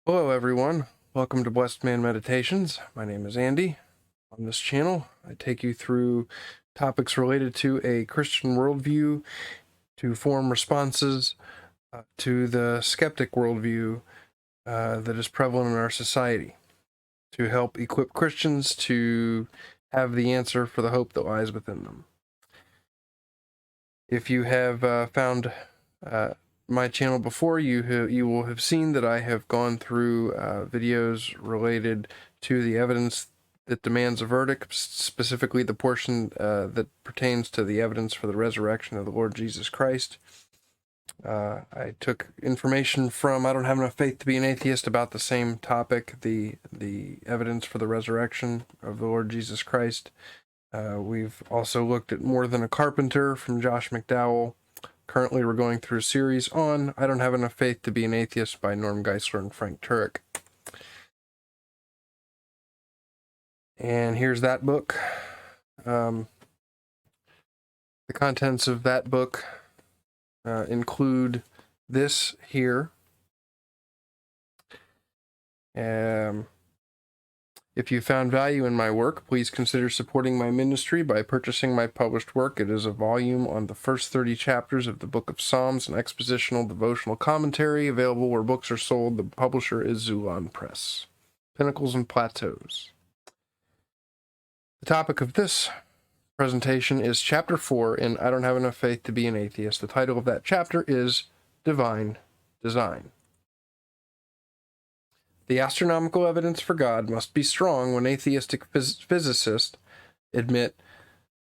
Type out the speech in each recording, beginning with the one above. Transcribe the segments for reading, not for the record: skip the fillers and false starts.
Hello everyone, welcome to Blessed Man Meditations. My name is Andy. On this channel, I take you through topics related to a Christian worldview to form responses to the skeptic worldview that is prevalent in our society, to help equip Christians to have the answer for the hope that lies within them. If you have found my channel before, you will have seen that I have gone through videos related to the evidence that demands a verdict, specifically the portion that pertains to the evidence for the resurrection of the Lord Jesus Christ. I took information from I Don't Have Enough Faith to Be an Atheist about the same topic, the evidence for the resurrection of the Lord Jesus Christ. We've also looked at More Than a Carpenter from Josh McDowell. Currently, we're going through a series on I Don't Have Enough Faith to Be an Atheist by Norm Geisler and Frank Turek. And here's that book. The contents of that book include this here. If you found value in my work, please consider supporting my ministry by purchasing my published work. It is a volume on the first 30 chapters of the Book of Psalms, an expositional devotional commentary, available where books are sold. The publisher is Zulon Press. Pinnacles and Plateaus. The topic of this presentation is Chapter 4 in I Don't Have Enough Faith to Be an Atheist. The title of that chapter is Divine Design. The astronomical evidence for God must be strong when atheistic physicists admit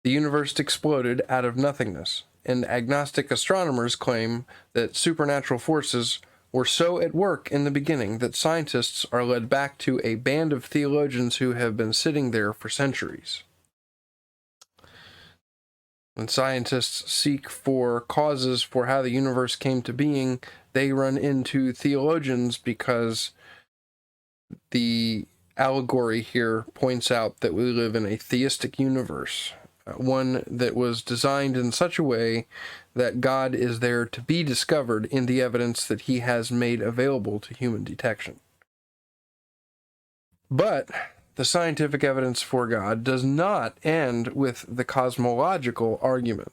the universe exploded out of nothingness, and agnostic astronomers claim that supernatural forces were so at work in the beginning that scientists are led back to a band of theologians who have been sitting there for centuries. When scientists seek for causes for how the universe came to being, they run into theologians because the allegory here points out that we live in a theistic universe, one that was designed in such a way that God is there to be discovered in the evidence that he has made available to human detection. But the scientific evidence for God does not end with the cosmological argument,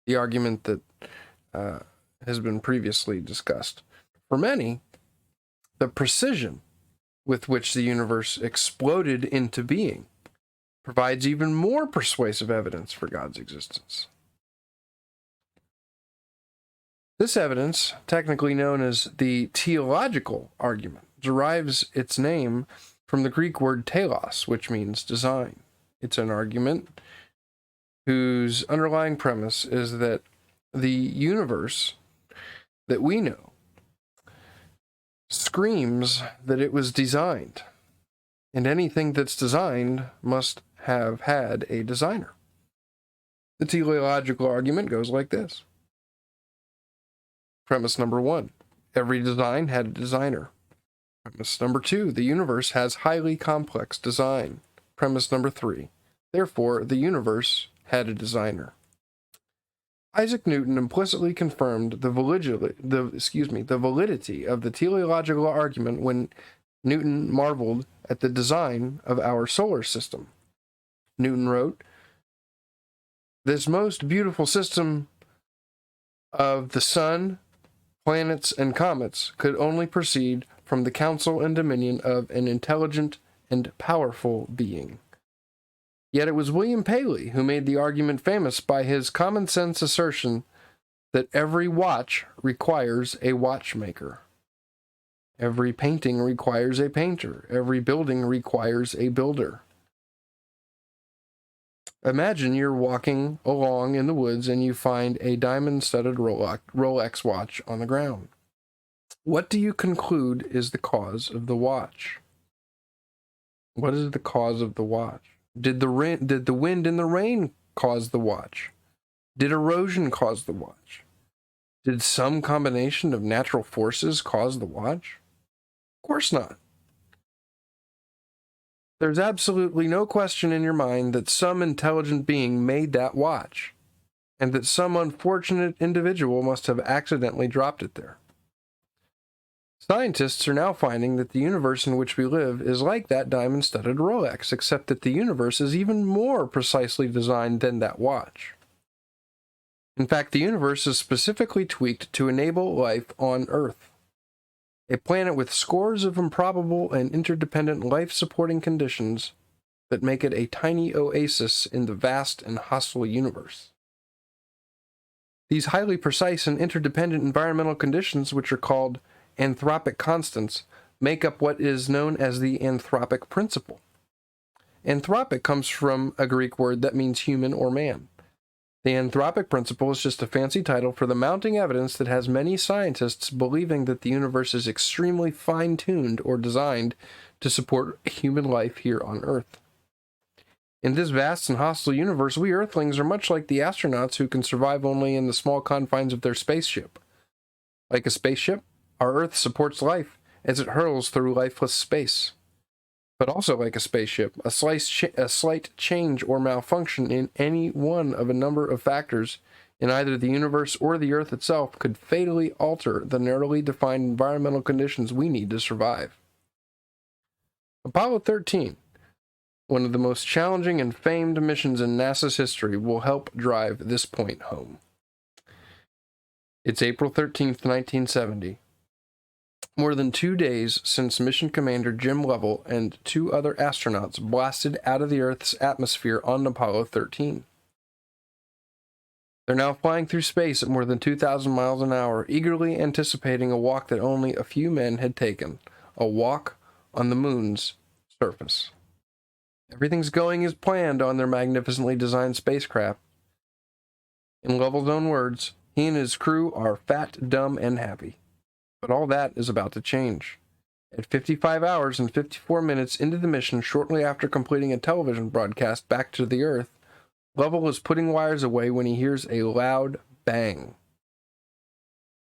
the argument that has been previously discussed. For many, the precision with which the universe exploded into being provides even more persuasive evidence for God's existence. This evidence, technically known as the teleological argument, derives its name from the Greek word telos, which means design. It's an argument whose underlying premise is that the universe that we know screams that it was designed, and anything that's designed must have had a designer. The teleological argument goes like this. Premise number 1, every design had a designer. Premise number 2, the universe has highly complex design. Premise number 3, therefore the universe had a designer. Isaac Newton implicitly confirmed the validity of the teleological argument when Newton marveled at the design of our solar system. Newton wrote, "This most beautiful system of the sun, planets, and comets could only proceed from the counsel and dominion of an intelligent and powerful being." Yet it was William Paley who made the argument famous by his common-sense assertion that every watch requires a watchmaker. Every painting requires a painter. Every building requires a builder. Imagine you're walking along in the woods and you find a diamond-studded Rolex watch on the ground. What do you conclude is the cause of the watch? What is the cause of the watch? Did the wind and the rain cause the watch? Did erosion cause the watch? Did some combination of natural forces cause the watch? Of course not. There's absolutely no question in your mind that some intelligent being made that watch, and that some unfortunate individual must have accidentally dropped it there. Scientists are now finding that the universe in which we live is like that diamond-studded Rolex, except that the universe is even more precisely designed than that watch. In fact, the universe is specifically tweaked to enable life on Earth, a planet with scores of improbable and interdependent life-supporting conditions that make it a tiny oasis in the vast and hostile universe. These highly precise and interdependent environmental conditions, which are called Anthropic Constants, make up what is known as the Anthropic Principle. Anthropic comes from a Greek word that means human or man. The Anthropic Principle is just a fancy title for the mounting evidence that has many scientists believing that the universe is extremely fine-tuned or designed to support human life here on Earth. In this vast and hostile universe, we Earthlings are much like the astronauts who can survive only in the small confines of their spaceship. Like a spaceship, our Earth supports life as it hurls through lifeless space. But also like a spaceship, a slight change or malfunction in any one of a number of factors in either the universe or the Earth itself could fatally alter the narrowly defined environmental conditions we need to survive. Apollo 13, one of the most challenging and famed missions in NASA's history, will help drive this point home. It's April 13th, 1970. More than 2 days since Mission Commander Jim Lovell and 2 other astronauts blasted out of the Earth's atmosphere on Apollo 13. They're now flying through space at more than 2,000 miles an hour, eagerly anticipating a walk that only a few men had taken, a walk on the moon's surface. Everything's going as planned on their magnificently designed spacecraft. In Lovell's own words, he and his crew are fat, dumb, and happy. But all that is about to change. At 55 hours and 54 minutes into the mission, shortly after completing a television broadcast back to the Earth, Lovell is putting wires away when he hears a loud bang.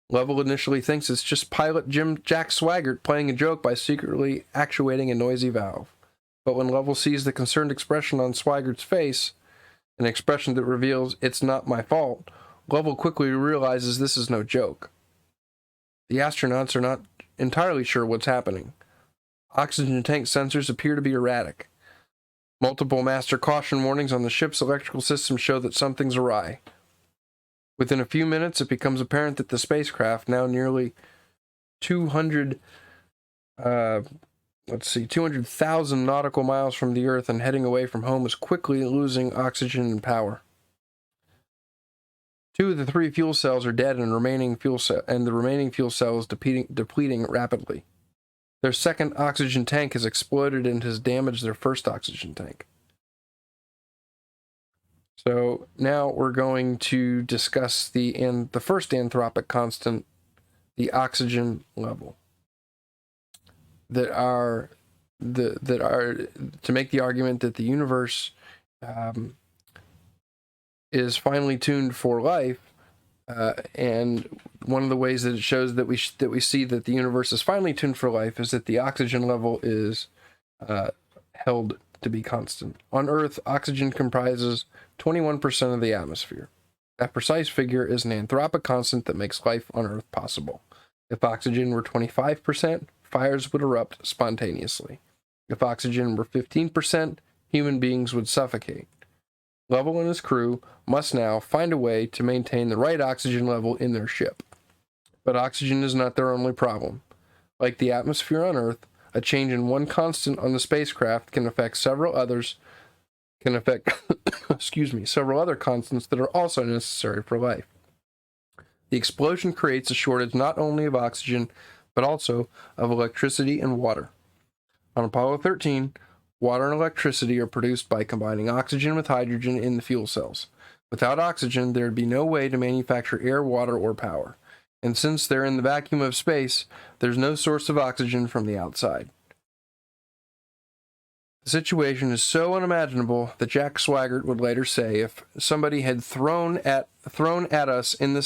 Lovell initially thinks it's just pilot Jack Swaggart playing a joke by secretly actuating a noisy valve. But when Lovell sees the concerned expression on Swaggart's face, an expression that reveals it's not my fault, Lovell quickly realizes this is no joke. The astronauts are not entirely sure what's happening. Oxygen tank sensors appear to be erratic. Multiple master caution warnings on the ship's electrical system show that something's awry. Within a few minutes, it becomes apparent that the spacecraft, now nearly 200,000 nautical miles from the Earth and heading away from home, is quickly losing oxygen and power. 2 of the 3 fuel cells are dead, and the remaining fuel cell is depleting rapidly. Their second oxygen tank has exploded and has damaged their first oxygen tank. So now we're going to discuss the first anthropic constant, the oxygen level. That are to make the argument that the universe is finely tuned for life, and one of the ways that it shows that we see that the universe is finely tuned for life is that the oxygen level is held to be constant. On Earth, oxygen comprises 21% of the atmosphere. That precise figure is an anthropic constant that makes life on Earth possible. If oxygen were 25%, fires would erupt spontaneously. If oxygen were 15%, human beings would suffocate. Lovell and his crew must now find a way to maintain the right oxygen level in their ship. But oxygen is not their only problem. Like the atmosphere on Earth, a change in one constant on the spacecraft can affect several other constants that are also necessary for life. The explosion creates a shortage not only of oxygen, but also of electricity and water. On Apollo 13, water and electricity are produced by combining oxygen with hydrogen in the fuel cells. Without oxygen, there would be no way to manufacture air, water, or power. And since they're in the vacuum of space, there's no source of oxygen from the outside. The situation is so unimaginable that Jack Swaggart would later say, if somebody had thrown that at us in the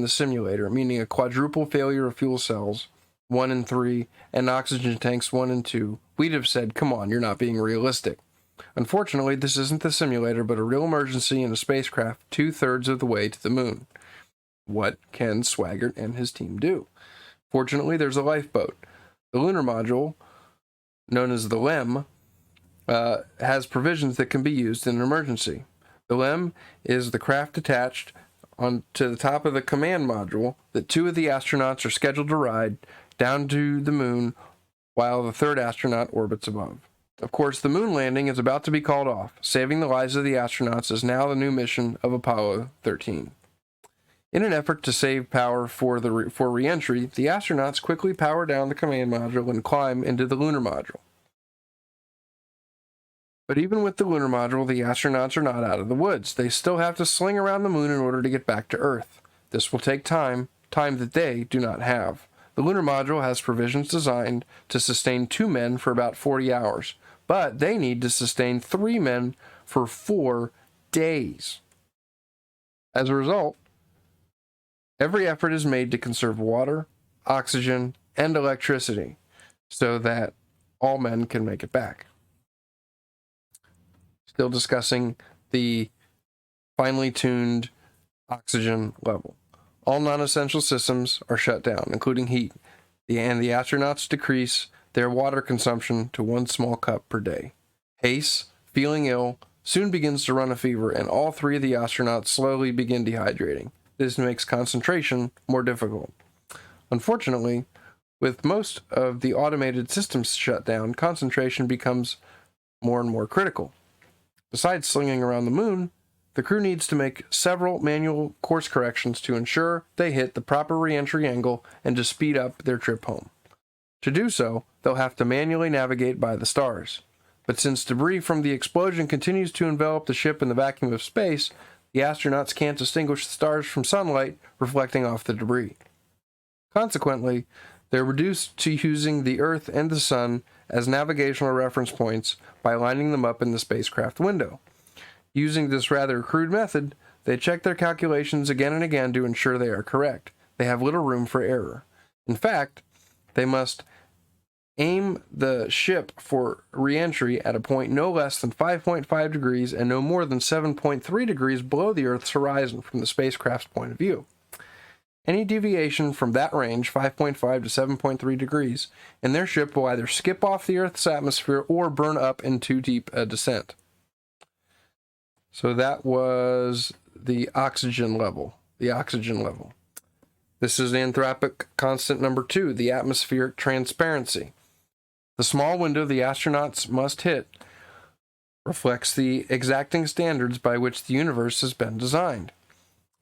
simulator, meaning a quadruple failure of fuel cells, 1 and 3, and oxygen tanks 1 and 2, we'd have said, come on, you're not being realistic. Unfortunately, this isn't the simulator, but a real emergency in a spacecraft 2/3 of the way to the moon. What can Swaggart and his team do? Fortunately, there's a lifeboat. The lunar module, known as the LEM, has provisions that can be used in an emergency. The LEM is the craft attached onto the top of the command module that 2 of the astronauts are scheduled to ride down to the moon while the 3rd astronaut orbits above. Of course, the moon landing is about to be called off. Saving the lives of the astronauts is now the new mission of Apollo 13. In an effort to save power for re-entry, the astronauts quickly power down the command module and climb into the lunar module. But even with the lunar module, the astronauts are not out of the woods. They still have to sling around the moon in order to get back to Earth. This will take time that they do not have. The lunar module has provisions designed to sustain 2 men for about 40 hours, but they need to sustain 3 men for 4 days. As a result, every effort is made to conserve water, oxygen, and electricity so that all men can make it back. Still discussing the finely tuned oxygen level. All non-essential systems are shut down, including heat, and the astronauts decrease their water consumption to 1 small cup per day. Hayes, feeling ill, soon begins to run a fever, and all 3 of the astronauts slowly begin dehydrating. This makes concentration more difficult. Unfortunately, with most of the automated systems shut down, concentration becomes more and more critical. Besides slinging around the moon, the crew needs to make several manual course corrections to ensure they hit the proper re-entry angle and to speed up their trip home. To do so, they'll have to manually navigate by the stars. But since debris from the explosion continues to envelop the ship in the vacuum of space, the astronauts can't distinguish the stars from sunlight reflecting off the debris. Consequently, they're reduced to using the Earth and the Sun as navigational reference points by lining them up in the spacecraft window. Using this rather crude method, they check their calculations again and again to ensure they are correct. They have little room for error. In fact, they must aim the ship for re-entry at a point no less than 5.5 degrees and no more than 7.3 degrees below the Earth's horizon from the spacecraft's point of view. Any deviation from that range, 5.5 to 7.3 degrees, and their ship will either skip off the Earth's atmosphere or burn up in too deep a descent. So that was the oxygen level. This is anthropic constant number 2, the atmospheric transparency. The small window the astronauts must hit reflects the exacting standards by which the universe has been designed.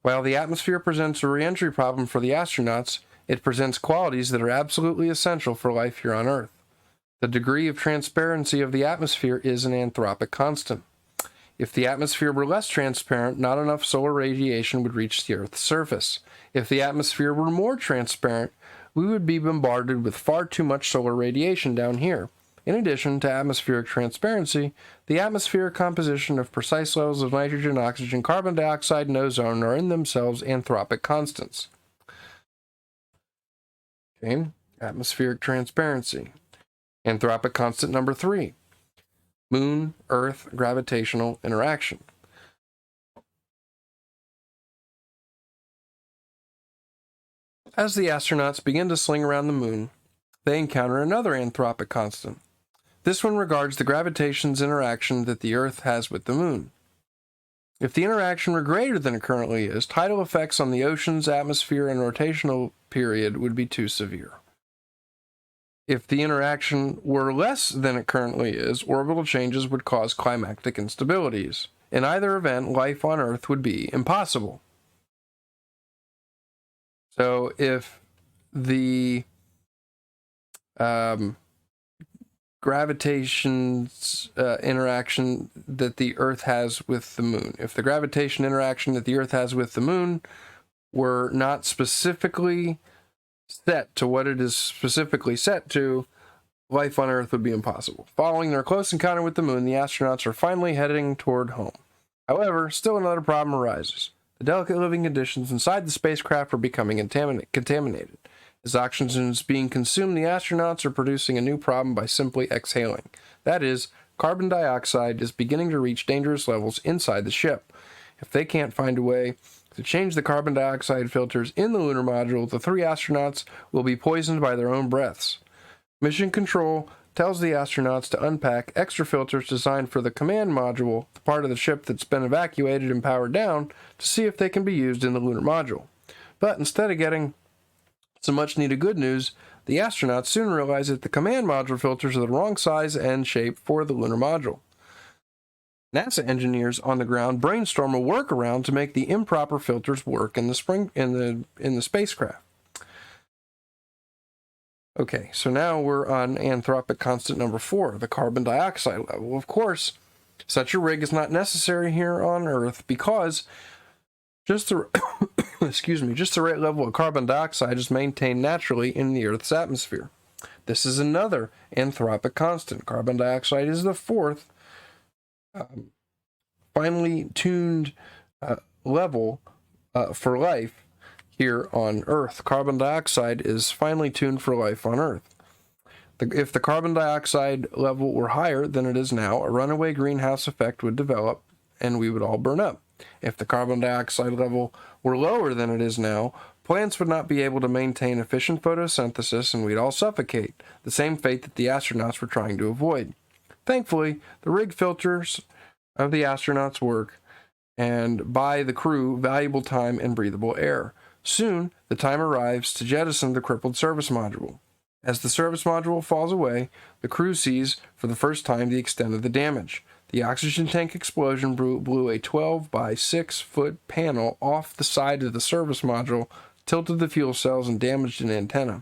While the atmosphere presents a re-entry problem for the astronauts, it presents qualities that are absolutely essential for life here on Earth. The degree of transparency of the atmosphere is an anthropic constant. If the atmosphere were less transparent, not enough solar radiation would reach the Earth's surface. If the atmosphere were more transparent, we would be bombarded with far too much solar radiation down here. In addition to atmospheric transparency, the atmospheric composition of precise levels of nitrogen, oxygen, carbon dioxide, and ozone are in themselves anthropic constants. Okay, atmospheric transparency. Anthropic constant number 3. Moon-Earth gravitational interaction. As the astronauts begin to sling around the moon, they encounter another anthropic constant. This one regards the gravitation's interaction that the Earth has with the moon. If the interaction were greater than it currently is, tidal effects on the ocean's atmosphere and rotational period would be too severe. If the interaction were less than it currently is, orbital changes would cause climactic instabilities. In either event, life on Earth would be impossible. So if the gravitation's interaction that the Earth has with the moon, if the gravitation interaction that the Earth has with the moon were not specifically set to what it is specifically set to, life on Earth would be impossible. Following their close encounter with the moon, the astronauts are finally heading toward home. However, still another problem arises. The delicate living conditions inside the spacecraft are becoming contaminated. As oxygen is being consumed, the astronauts are producing a new problem by simply exhaling. That is, carbon dioxide is beginning to reach dangerous levels inside the ship. If they can't find a way To change the carbon dioxide filters in the lunar module, the 3 astronauts will be poisoned by their own breaths. Mission Control tells the astronauts to unpack extra filters designed for the command module, the part of the ship that's been evacuated and powered down, to see if they can be used in the lunar module. But instead of getting some much-needed good news, the astronauts soon realize that the command module filters are the wrong size and shape for the lunar module. NASA engineers on the ground brainstorm a workaround to make the improper filters work in the spacecraft. Okay, so now we're on anthropic constant number 4, the carbon dioxide level. Of course, such a rig is not necessary here on Earth because just the just the right level of carbon dioxide is maintained naturally in the Earth's atmosphere. This is another anthropic constant. Carbon dioxide is the 4th finely tuned level for life here on Earth. Carbon dioxide is finely tuned for life on Earth. If the carbon dioxide level were higher than it is now, a runaway greenhouse effect would develop and we would all burn up. If the carbon dioxide level were lower than it is now, plants would not be able to maintain efficient photosynthesis and we'd all suffocate, the same fate that the astronauts were trying to avoid. Thankfully, the rig filters of the astronauts work and buy the crew valuable time and breathable air. Soon, the time arrives to jettison the crippled service module. As the service module falls away, the crew sees for the first time the extent of the damage. The oxygen tank explosion blew a 12 by 6 foot panel off the side of the service module, tilted the fuel cells, and damaged an antenna.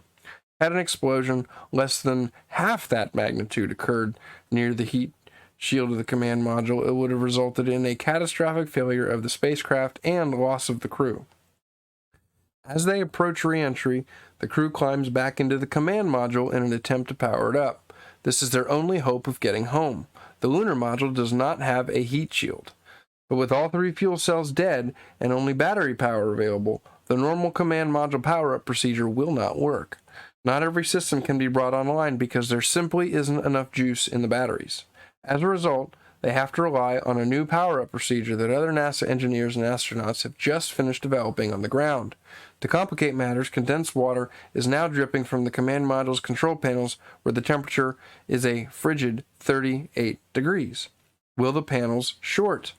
Had an explosion less than half that magnitude occurred near the heat shield of the command module, it would have resulted in a catastrophic failure of the spacecraft and loss of the crew. As they approach re-entry, the crew climbs back into the command module in an attempt to power it up. This is their only hope of getting home. The lunar module does not have a heat shield. But with all 3 fuel cells dead and only battery power available, the normal command module power-up procedure will not work. Not every system can be brought online because there simply isn't enough juice in the batteries. As a result, they have to rely on a new power-up procedure that other NASA engineers and astronauts have just finished developing on the ground. To complicate matters, condensed water is now dripping from the command module's control panels where the temperature is a frigid 38 degrees. Will the panels short?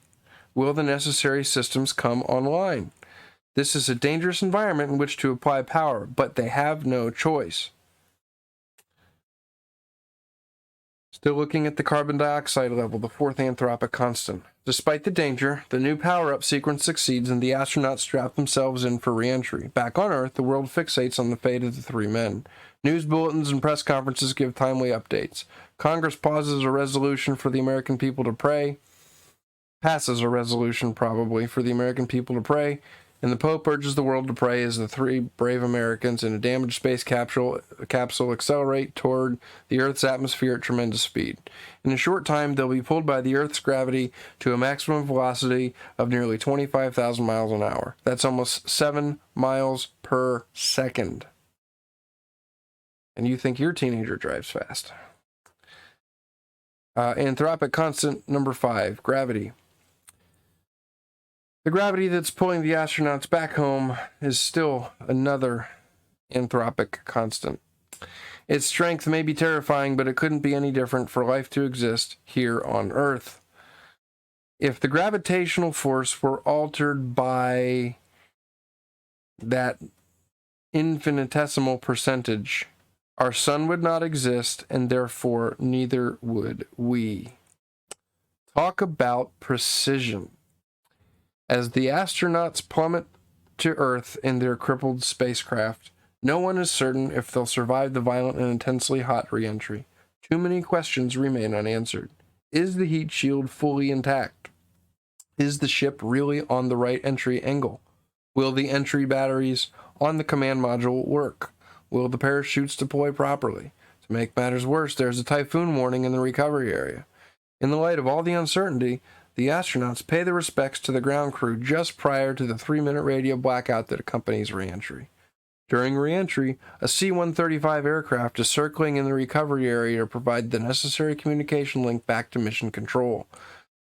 Will the necessary systems come online? This is a dangerous environment in which to apply power, but they have no choice. Still looking at the carbon dioxide level, the 4th anthropic constant. Despite the danger, the new power-up sequence succeeds and the astronauts strap themselves in for re-entry. Back on Earth, the world fixates on the fate of the 3 men. News bulletins and press conferences give timely updates. Congress passes a resolution for the American people to pray, and the Pope urges the world to pray as the 3 brave Americans in a damaged space capsule accelerate toward the Earth's atmosphere at tremendous speed. In a short time, they'll be pulled by the Earth's gravity to a maximum velocity of nearly 25,000 miles an hour. That's almost 7 miles per second. And you think your teenager drives fast. Anthropic constant number 5, gravity. The gravity that's pulling the astronauts back home is still another anthropic constant. Its strength may be terrifying, but it couldn't be any different for life to exist here on Earth. If the gravitational force were altered by that infinitesimal percentage, our sun would not exist, and therefore neither would we. Talk about precision. As the astronauts plummet to Earth in their crippled spacecraft, no one is certain if they'll survive the violent and intensely hot re-entry. Too many questions remain unanswered. Is the heat shield fully intact? Is the ship really on the right entry angle? Will the entry batteries on the command module work? Will the parachutes deploy properly? To make matters worse, there's a typhoon warning in the recovery area. In the light of all the uncertainty, the astronauts pay their respects to the ground crew just prior to the 3-minute radio blackout that accompanies re-entry. During re-entry, a C-135 aircraft is circling in the recovery area to provide the necessary communication link back to mission control.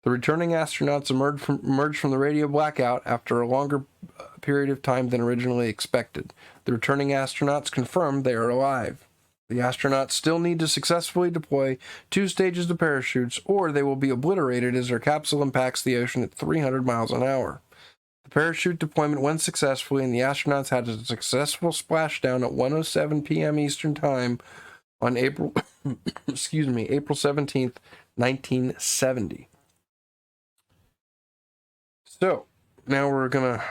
The returning astronauts emerged from the radio blackout after a longer period of time than originally expected. The returning astronauts confirmed they are alive. The astronauts still need to successfully deploy 2 stages of parachutes, or they will be obliterated as their capsule impacts the ocean at 300 miles an hour. The parachute deployment went successfully, and the astronauts had a successful splashdown at 1:07 p.m. Eastern Time on April 17th, 1970. So, now we're going to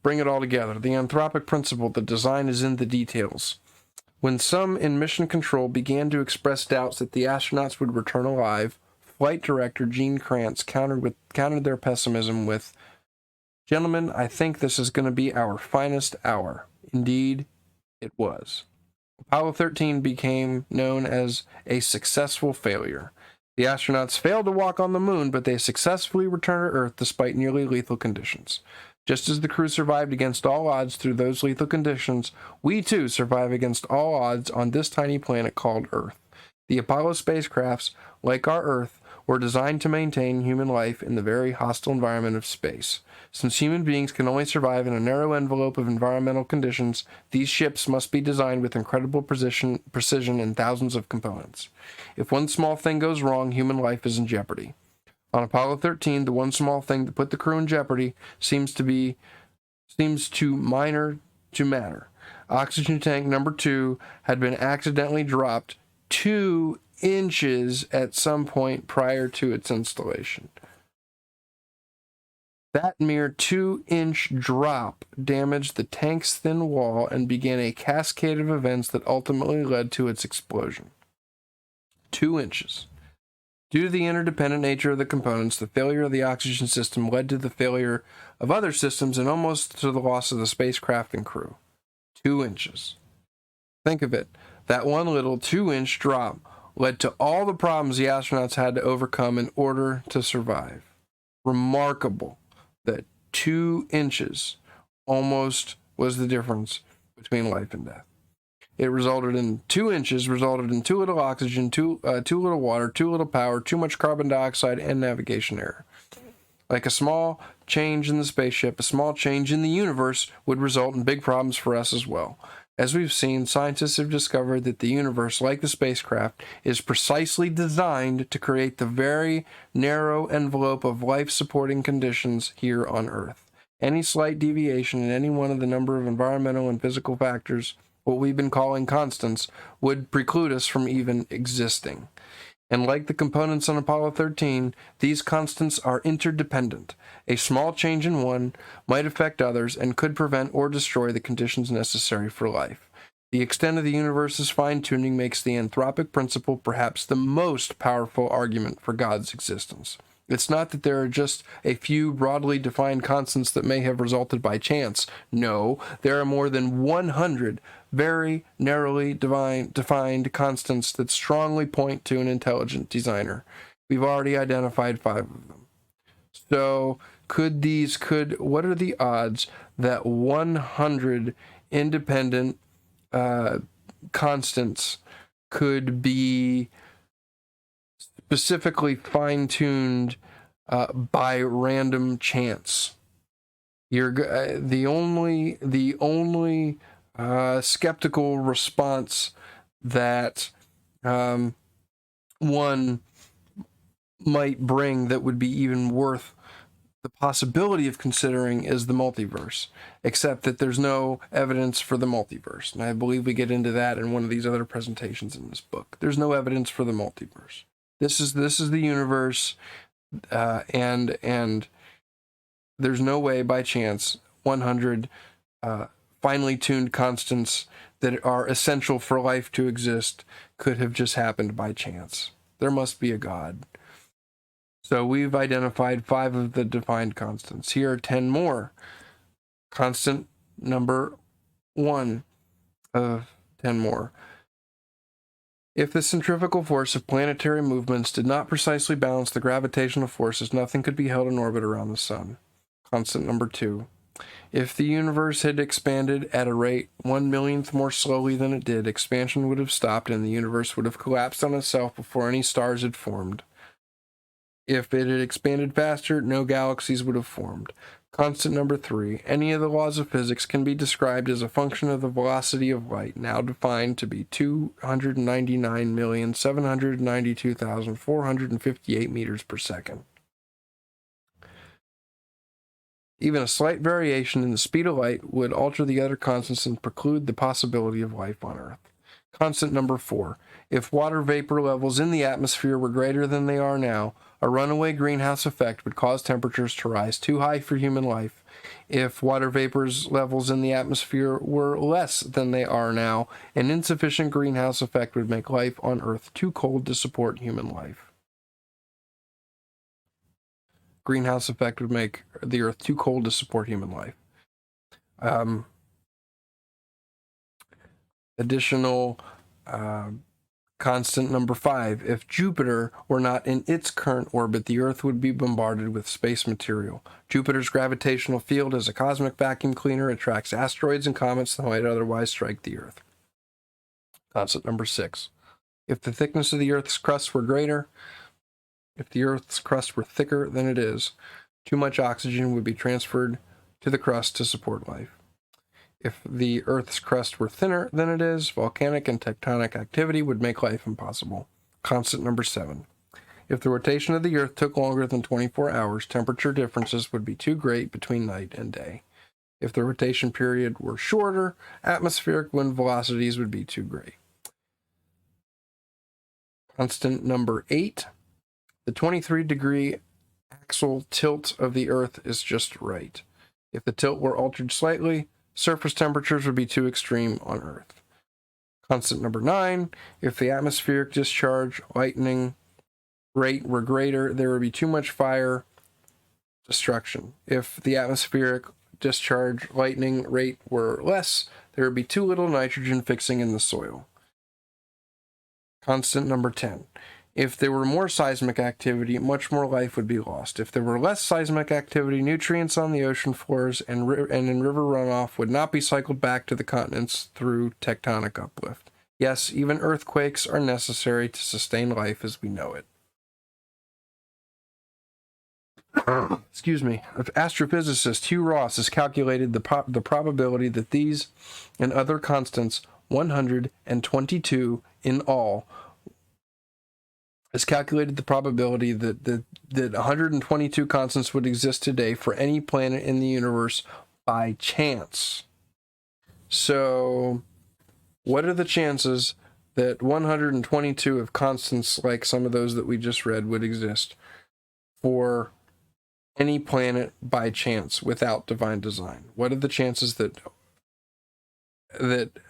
bring it all together. The Anthropic Principle, the design is in the details. When some in mission control began to express doubts that the astronauts would return alive, Flight Director Gene Kranz countered their pessimism with, "Gentlemen, I think this is going to be our finest hour." Indeed, it was. Apollo 13 became known as a successful failure. The astronauts failed to walk on the moon, but they successfully returned to Earth despite nearly lethal conditions. Just as the crew survived against all odds through those lethal conditions, we too survive against all odds on this tiny planet called Earth. The Apollo spacecrafts, like our Earth, were designed to maintain human life in the very hostile environment of space. Since human beings can only survive in a narrow envelope of environmental conditions, these ships must be designed with incredible precision and thousands of components. If one small thing goes wrong, human life is in jeopardy. On Apollo 13, the one small thing that put the crew in jeopardy seems too minor to matter. Oxygen tank number 2 had been accidentally dropped 2 inches at some point prior to its installation. That mere 2-inch drop damaged the tank's thin wall and began a cascade of events that ultimately led to its explosion. 2 inches. Due to the interdependent nature of the components, the failure of the oxygen system led to the failure of other systems and almost to the loss of the spacecraft and crew. 2 inches. Think of it. That one little 2-inch drop led to all the problems the astronauts had to overcome in order to survive. Remarkable that 2 inches almost was the difference between life and death. It resulted in 2 inches, resulted in too little oxygen, too little water, too little power, too much carbon dioxide, and navigation error. Like a small change in the spaceship, a small change in the universe would result in big problems for us as well. As we've seen, scientists have discovered that the universe, like the spacecraft, is precisely designed to create the very narrow envelope of life-supporting conditions here on Earth. Any slight deviation in any one of the number of environmental and physical factors, what we've been calling constants, would preclude us from even existing. And like the components on Apollo 13, these constants are interdependent. A small change in one might affect others and could prevent or destroy the conditions necessary for life. The extent of the universe's fine-tuning makes the Anthropic Principle perhaps the most powerful argument for God's existence. It's not that there are just a few broadly defined constants that may have resulted by chance. No, there are more than 100 very narrowly defined constants that strongly point to an intelligent designer. We've already identified 5 of them. So, what are the odds that 100 independent constants could be specifically fine-tuned by random chance? The only skeptical response that one might bring that would be even worth the possibility of considering is the multiverse, except that there's no evidence for the multiverse. And I believe we get into that in one of these other presentations in this book. There's no evidence for the multiverse. This is the universe, and there's no way by chance 100 finely tuned constants that are essential for life to exist could have just happened by chance. There must be a God. So we've identified 5 of the defined constants. Here are 10 more. Constant number 1 of 10 more. If the centrifugal force of planetary movements did not precisely balance the gravitational forces, nothing could be held in orbit around the sun. Constant number 2. If the universe had expanded at a rate 1/millionth more slowly than it did, expansion would have stopped and the universe would have collapsed on itself before any stars had formed. If it had expanded faster, no galaxies would have formed. Constant number 3. Any of the laws of physics can be described as a function of the velocity of light, now defined to be 299,792,458 meters per second. Even a slight variation in the speed of light would alter the other constants and preclude the possibility of life on Earth. Constant number 4. If water vapor levels in the atmosphere were greater than they are now, a runaway greenhouse effect would cause temperatures to rise too high for human life. If water vapor's levels in the atmosphere were less than they are now, an insufficient greenhouse effect would make life on Earth too cold to support human life. Greenhouse effect would make the Earth too cold to support human life. Additional constant number 5. If Jupiter were not in its current orbit, the Earth would be bombarded with space material. Jupiter's gravitational field as a cosmic vacuum cleaner attracts asteroids and comets that might otherwise strike the Earth. Constant number 6. If the thickness of the Earth's crust were greater, if the Earth's crust were thicker than it is, too much oxygen would be transferred to the crust to support life. If the Earth's crust were thinner than it is, volcanic and tectonic activity would make life impossible. Constant number 7. If the rotation of the Earth took longer than 24 hours, temperature differences would be too great between night and day. If the rotation period were shorter, atmospheric wind velocities would be too great. Constant number 8. The 23-degree axial tilt of the Earth is just right. If the tilt were altered slightly, surface temperatures would be too extreme on Earth. Constant number 9. If the atmospheric discharge lightning rate were greater, there would be too much fire destruction. If the atmospheric discharge lightning rate were less, there would be too little nitrogen fixing in the soil. Constant number 10. If there were more seismic activity, much more life would be lost. If there were less seismic activity, nutrients on the ocean floors and in river runoff would not be cycled back to the continents through tectonic uplift. Yes, even earthquakes are necessary to sustain life as we know it. Excuse me. Astrophysicist Hugh Ross has calculated the probability that these and other constants, 122 in all, has calculated the probability that 122 constants would exist today for any planet in the universe by chance. So, what are the chances that 122 of constants, like some of those that we just read, would exist for any planet by chance without divine design? What are the chances that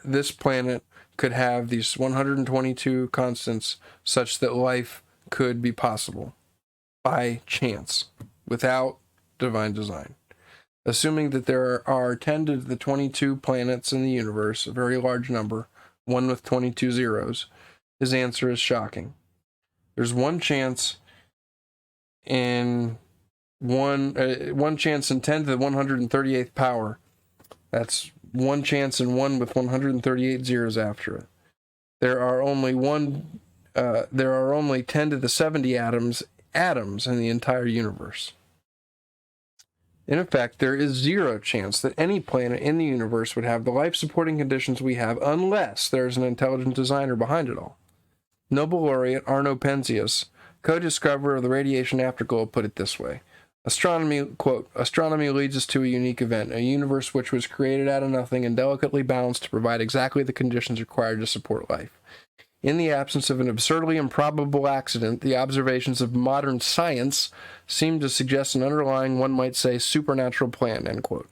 this planet could have these 122 constants such that life could be possible by chance without divine design? Assuming that there are 10 to the 22 planets in the universe, a very large number, one with 22 zeros, his answer is shocking. There's one chance in one chance in 10 to the 138th power. That's one chance in 1 with 138 zeros after it. There are only 10 to the 70 atoms in the entire universe. In effect, there is zero chance that any planet in the universe would have the life-supporting conditions we have unless there is an intelligent designer behind it all. Nobel laureate Arno Penzias, co-discoverer of the radiation afterglow, put it this way. Astronomy, quote, astronomy leads us to a unique event, a universe which was created out of nothing and delicately balanced to provide exactly the conditions required to support life. In the absence of an absurdly improbable accident, the observations of modern science seem to suggest an underlying, one might say, supernatural plan, end quote.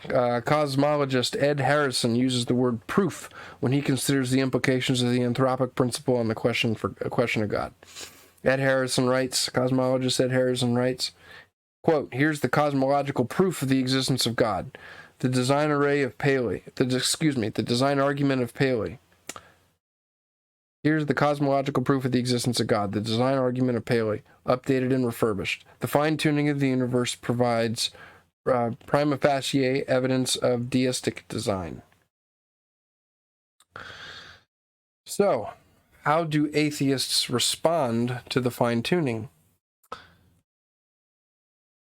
Cosmologist Ed Harrison uses the word proof when he considers the implications of the Anthropic Principle on the question of God. Cosmologist Ed Harrison writes, quote, here's the cosmological proof of the existence of God. The design the design argument of Paley. Here's the cosmological proof of the existence of God, the design argument of Paley, updated and refurbished. The fine-tuning of the universe provides prima facie evidence of theistic design. So, how do atheists respond to the fine-tuning?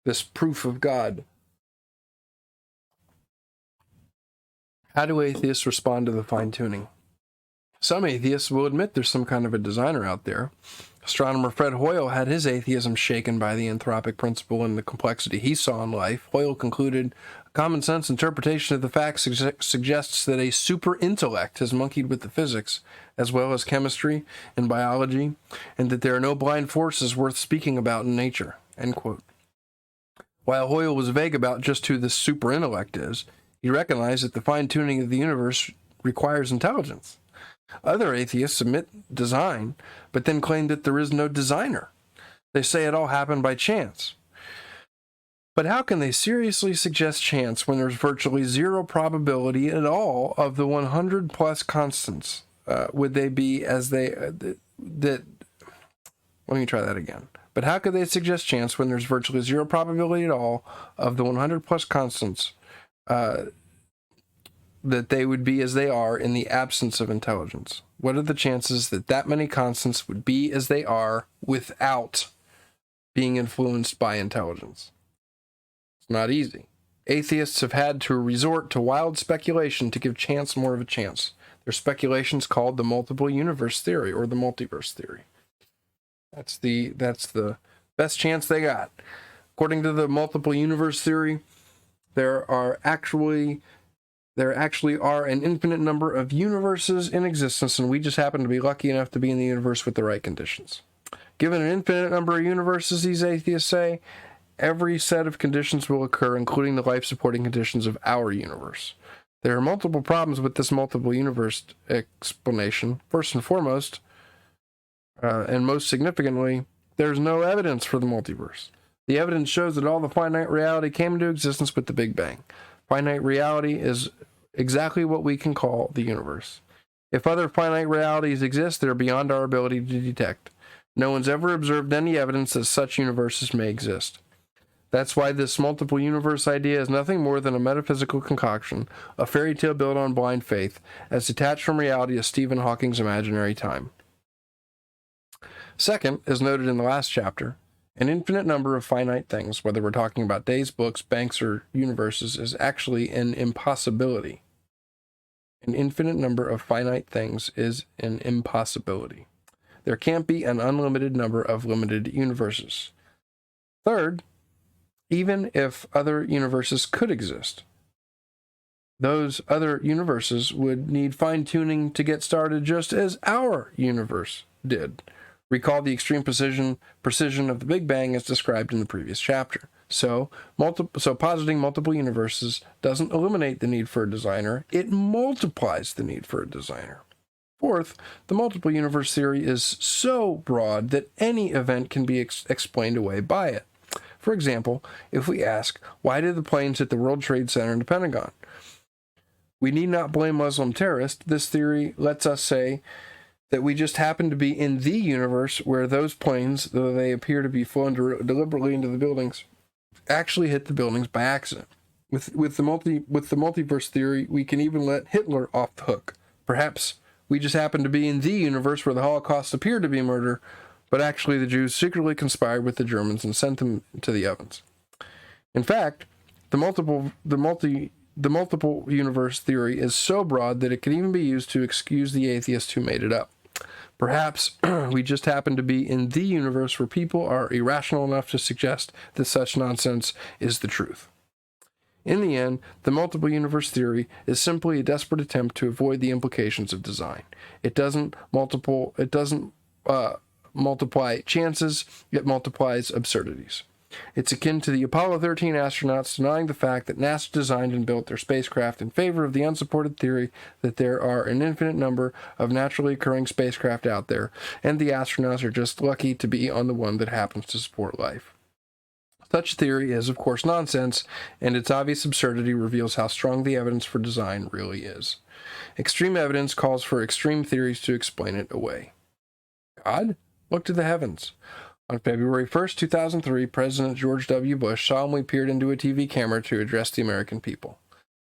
this proof of God. How do atheists respond to the fine-tuning? Some atheists will admit there's some kind of a designer out there. Astronomer Fred Hoyle had his atheism shaken by the Anthropic Principle and the complexity he saw in life. Hoyle concluded, a common-sense interpretation of the facts suggests that a super-intellect has monkeyed with the physics, as well as chemistry and biology, and that there are no blind forces worth speaking about in nature. End quote. While Hoyle was vague about just who this super-intellect is, he recognized that the fine-tuning of the universe requires intelligence. Other atheists admit design, but then claim that there is no designer. They say it all happened by chance. But how can they seriously suggest chance when there's virtually zero probability at all of the 100 plus constants? Would they be as they... Let me try that again. But how could they suggest chance when there's virtually zero probability at all of the 100 plus constants that they would be as they are in the absence of intelligence? What are the chances that that many constants would be as they are without being influenced by intelligence? It's not easy. Atheists have had to resort to wild speculation to give chance more of a chance. Their speculation's called the multiple universe theory or the multiverse theory. That's the best chance they got. According to the multiple universe theory, there actually are an infinite number of universes in existence, and we just happen to be lucky enough to be in the universe with the right conditions. Given an infinite number of universes, these atheists say, every set of conditions will occur, including the life-supporting conditions of our universe. There are multiple problems with this multiple universe explanation. First and foremost, and most significantly, there's no evidence for the multiverse. The evidence shows that all the finite reality came into existence with the Big Bang. Finite reality is exactly what we can call the universe. If other finite realities exist, they're beyond our ability to detect. No one's ever observed any evidence that such universes may exist. That's why this multiple universe idea is nothing more than a metaphysical concoction, a fairy tale built on blind faith, as detached from reality as Stephen Hawking's imaginary time. Second, as noted in the last chapter, an infinite number of finite things, whether we're talking about days, books, banks, or universes, is actually an impossibility. An infinite number of finite things is an impossibility. There can't be an unlimited number of limited universes. Third, even if other universes could exist, those other universes would need fine-tuning to get started just as our universe did. Recall the extreme precision of the Big Bang as described in the previous chapter. So positing multiple universes doesn't eliminate the need for a designer, it multiplies the need for a designer. Fourth, the multiple universe theory is so broad that any event can be explained away by it. For example, if we ask, why did the planes hit the World Trade Center and the Pentagon? We need not blame Muslim terrorists. This theory lets us say that we just happen to be in the universe where those planes, though they appear to be flown deliberately into the buildings, actually hit the buildings by accident. With the multiverse theory, we can even let Hitler off the hook. Perhaps we just happen to be in the universe where the Holocaust appeared to be murder, but actually the Jews secretly conspired with the Germans and sent them to the ovens. In fact, the multiple universe theory is so broad that it can even be used to excuse the atheists who made it up. Perhaps we just happen to be in the universe where people are irrational enough to suggest that such nonsense is the truth. In the end, the multiple universe theory is simply a desperate attempt to avoid the implications of design. It doesn't multiply chances, it multiplies absurdities. It's akin to the Apollo 13 astronauts denying the fact that NASA designed and built their spacecraft in favor of the unsupported theory that there are an infinite number of naturally occurring spacecraft out there, and the astronauts are just lucky to be on the one that happens to support life. Such theory is, of course, nonsense, and its obvious absurdity reveals how strong the evidence for design really is. Extreme evidence calls for extreme theories to explain it away. God? Look to the heavens. On February 1st, 2003, President George W. Bush solemnly peered into a TV camera to address the American people.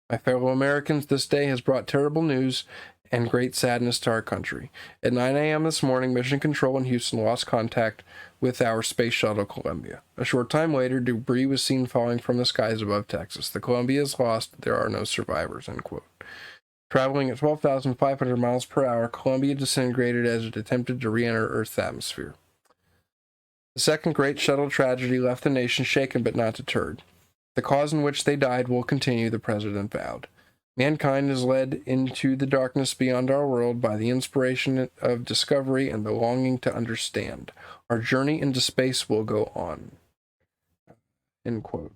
My fellow Americans, this day has brought terrible news, and great sadness to our country. At 9 a.m. this morning, Mission Control in Houston lost contact with our space shuttle Columbia. A short time later, debris was seen falling from the skies above Texas. The Columbia is lost. There are no survivors, end quote. Traveling at 12,500 miles per hour, Columbia disintegrated as it attempted to re-enter Earth's atmosphere. The second great shuttle tragedy left the nation shaken but not deterred. The cause in which they died will continue, the president vowed. Mankind is led into the darkness beyond our world by the inspiration of discovery and the longing to understand. Our journey into space will go on. End quote.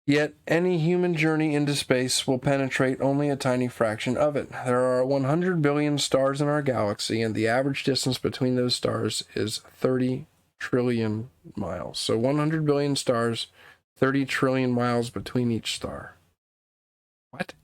Yet any human journey into space will penetrate only a tiny fraction of it. There are 100 billion stars in our galaxy, and the average distance between those stars is 30 trillion miles. So 100 billion stars, 30 trillion miles between each star. What?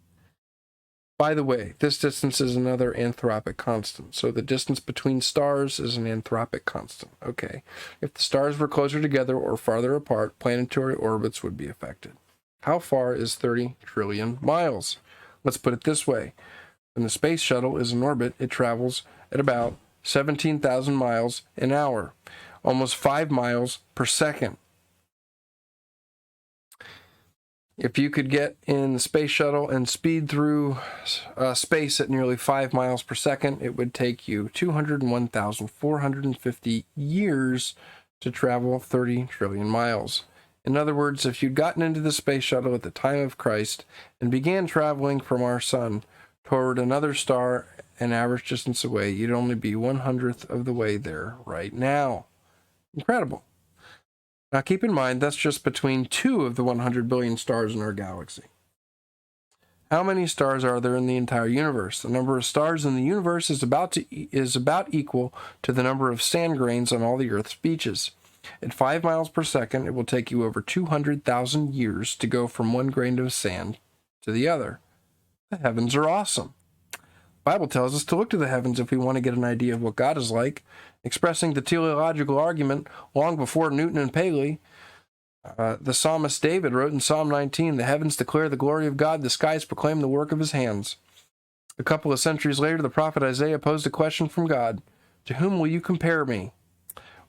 By the way, this distance is another anthropic constant. So the distance between stars is an anthropic constant. Okay. If the stars were closer together or farther apart, planetary orbits would be affected. How far is 30 trillion miles? Let's put it this way. When the space shuttle is in orbit, it travels at about 17,000 miles an hour, almost 5 miles per second. If you could get in the space shuttle and speed through space at nearly 5 miles per second, it would take you 201,450 years to travel 30 trillion miles. In other words, if you'd gotten into the space shuttle at the time of Christ and began traveling from our sun toward another star an average distance away, you'd only be 1/100th of the way there right now. Incredible. Now keep in mind, that's just between 2 of the 100 billion stars in our galaxy. How many stars are there in the entire universe? The number of stars in the universe is about equal to the number of sand grains on all the Earth's beaches. At 5 miles per second, it will take you over 200,000 years to go from one grain of sand to the other. The heavens are awesome. The Bible tells us to look to the heavens if we want to get an idea of what God is like, expressing the teleological argument long before Newton and Paley. The psalmist David wrote in Psalm 19, "The heavens declare the glory of God, the skies proclaim the work of his hands." A couple of centuries later, the prophet Isaiah posed a question from God, "To whom will you compare me?"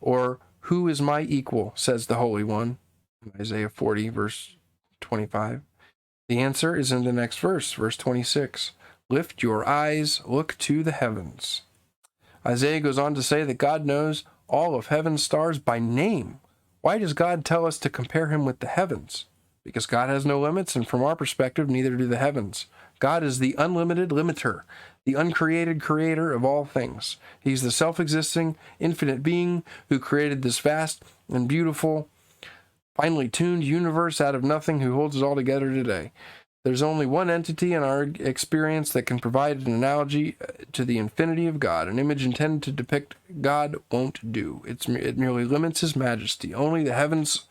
Or, "Who is my equal?" says the Holy One, in Isaiah 40, verse 25. The answer is in the next verse, verse 26. "Lift your eyes, look to the heavens." Isaiah goes on to say that God knows all of heaven's stars by name. Why does God tell us to compare him with the heavens? Because God has no limits, and from our perspective, neither do the heavens. God is the unlimited limiter, the uncreated creator of all things. He's the self-existing, infinite being who created this vast and beautiful, finely tuned universe out of nothing, who holds it all together today. There's only one entity in our experience that can provide an analogy to the infinity of God. An image intended to depict God won't do. It merely limits his majesty. Only the heavens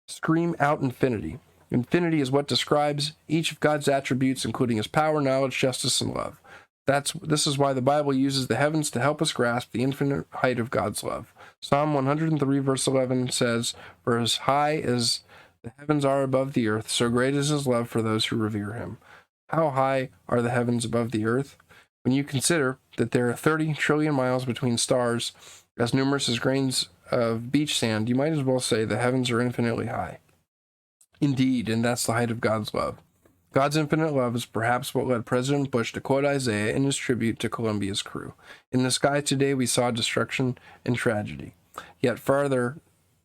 scream out infinity. Infinity is what describes each of God's attributes, including his power, knowledge, justice, and love. This is why the Bible uses the heavens to help us grasp the infinite height of God's love. Psalm 103 verse 11 says, "For as high as the heavens are above the earth, so great is his love for those who revere him." How high are the heavens above the earth? When you consider that there are 30 trillion miles between stars, as numerous as grains of beach sand, you might as well say the heavens are infinitely high. Indeed, and that's the height of God's love. God's infinite love is perhaps what led President Bush to quote Isaiah in his tribute to Columbia's crew. "In the sky today we saw destruction and tragedy. Yet farther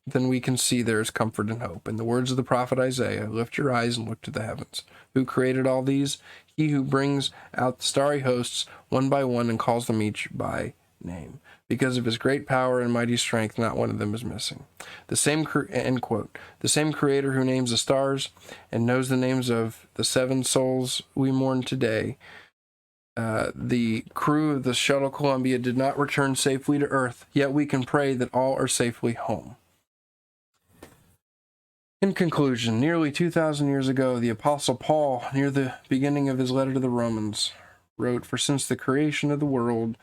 than we can see there is comfort and hope. In the words of the prophet Isaiah, lift your eyes and look to the heavens. Who created all these? He who brings out the starry hosts one by one and calls them each by name. Because of his great power and mighty strength, not one of them is missing." The same end quote. The same creator who names the stars and knows the names of the 7 souls we mourn today. The crew of the shuttle Columbia did not return safely to Earth, yet we can pray that all are safely home. In conclusion, nearly 2,000 years ago, the Apostle Paul, near the beginning of his letter to the Romans, wrote, "For since the creation of the world,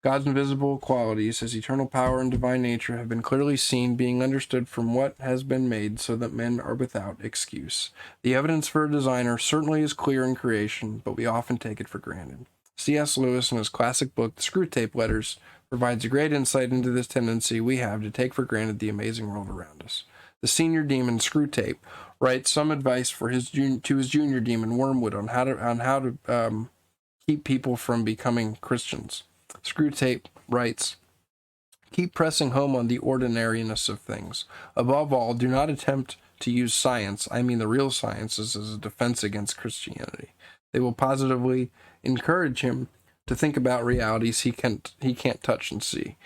God's invisible qualities, his eternal power and divine nature, have been clearly seen, being understood from what has been made, so that men are without excuse. The evidence for a designer certainly is clear in creation, but we often take it for granted. C.S. Lewis, in his classic book, The Screwtape Letters, provides a great insight into this tendency we have to take for granted the amazing world around us. The senior demon, Screwtape, writes some advice to his junior demon, Wormwood, on how to keep people from becoming Christians. Screwtape writes, "Keep pressing home on the ordinariness of things. Above all, do not attempt to use science, I mean the real sciences, as a defense against Christianity. They will positively encourage him to think about realities he can't touch and see.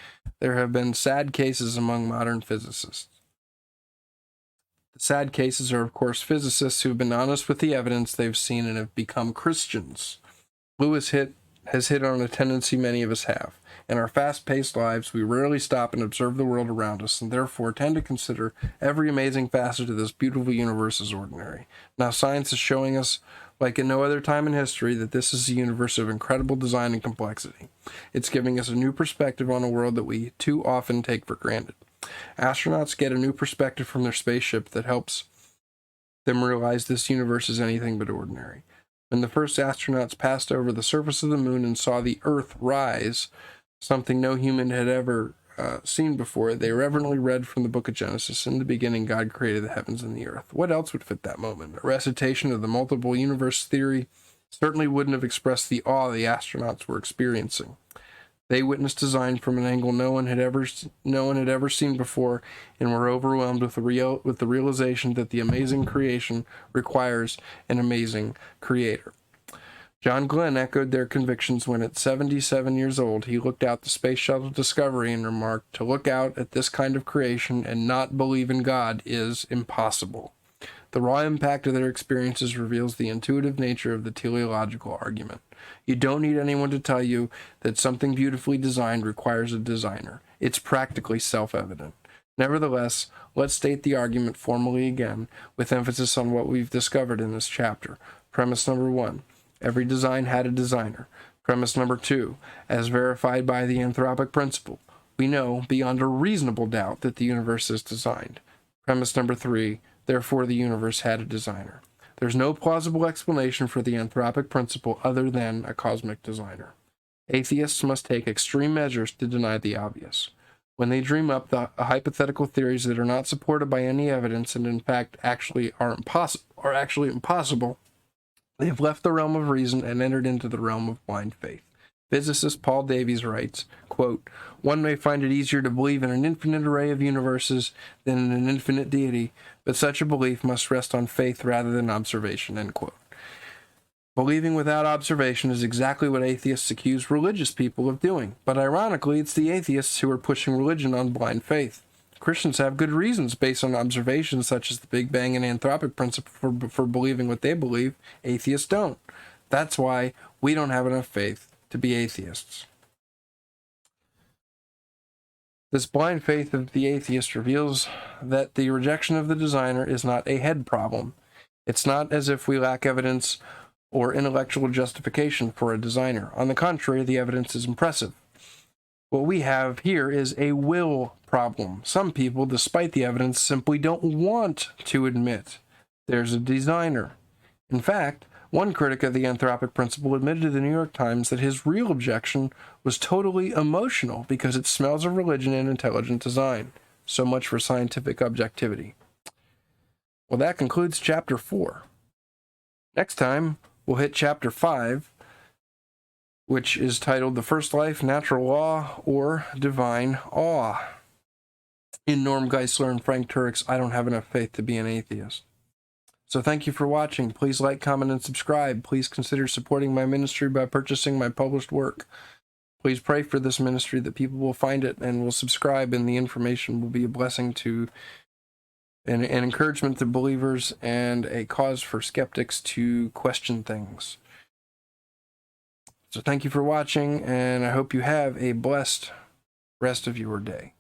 There have been sad cases among modern physicists. The sad cases are, of course, physicists who have been honest with the evidence they've seen and have become Christians. Lewis has hit on a tendency many of us have. In our fast-paced lives, we rarely stop and observe the world around us, and therefore tend to consider every amazing facet of this beautiful universe as ordinary. Now science is showing us, like at no other time in history, that this is a universe of incredible design and complexity. It's giving us a new perspective on a world that we too often take for granted. Astronauts get a new perspective from their spaceship that helps them realize this universe is anything but ordinary. When the first astronauts passed over the surface of the moon and saw the Earth rise, something no human had ever seen before, they reverently read from the book of Genesis, "In the beginning God created the heavens and the earth." What else would fit that moment? A recitation of the multiple universe theory certainly wouldn't have expressed the awe the astronauts were experiencing. They witnessed design from an angle no one had ever seen before, and were overwhelmed with the realization that the amazing creation requires an amazing creator. John Glenn echoed their convictions when, at 77 years old, he looked out the Space Shuttle Discovery and remarked, "To look out at this kind of creation and not believe in God is impossible." The raw impact of their experiences reveals the intuitive nature of the teleological argument. You don't need anyone to tell you that something beautifully designed requires a designer. It's practically self-evident. Nevertheless, let's state the argument formally again, with emphasis on what we've discovered in this chapter. Premise number 1. Every design had a designer. Premise number 2. As verified by the Anthropic Principle, we know beyond a reasonable doubt that the universe is designed. Premise number 3. Therefore, the universe had a designer. There's no plausible explanation for the Anthropic Principle other than a cosmic designer. Atheists must take extreme measures to deny the obvious. When they dream up the hypothetical theories that are not supported by any evidence and in fact are actually impossible, they have left the realm of reason and entered into the realm of blind faith. Physicist Paul Davies writes, quote, "One may find it easier to believe in an infinite array of universes than in an infinite deity, but such a belief must rest on faith rather than observation," end quote. Believing without observation is exactly what atheists accuse religious people of doing, but ironically, it's the atheists who are pushing religion on blind faith. Christians have good reasons based on observations such as the Big Bang and Anthropic Principle for believing what they believe. Atheists don't. That's why we don't have enough faith to be atheists. This blind faith of the atheist reveals that the rejection of the designer is not a head problem. It's not as if we lack evidence or intellectual justification for a designer. On the contrary, the evidence is impressive. What we have here is a will problem. Some people, despite the evidence, simply don't want to admit there's a designer. In fact, one critic of the Anthropic Principle admitted to the New York Times that his real objection was totally emotional because it smells of religion and intelligent design. So much for scientific objectivity. Well, that concludes Chapter 4. Next time, we'll hit Chapter 5, which is titled The First Life, Natural Law, or Divine Awe. In Norm Geisler and Frank Turek's I Don't Have Enough Faith to Be an Atheist. So thank you for watching. Please like, comment, and subscribe. Please consider supporting my ministry by purchasing my published work. Please pray for this ministry that people will find it and will subscribe, and the information will be a blessing to an encouragement to believers and a cause for skeptics to question things. So thank you for watching, and I hope you have a blessed rest of your day.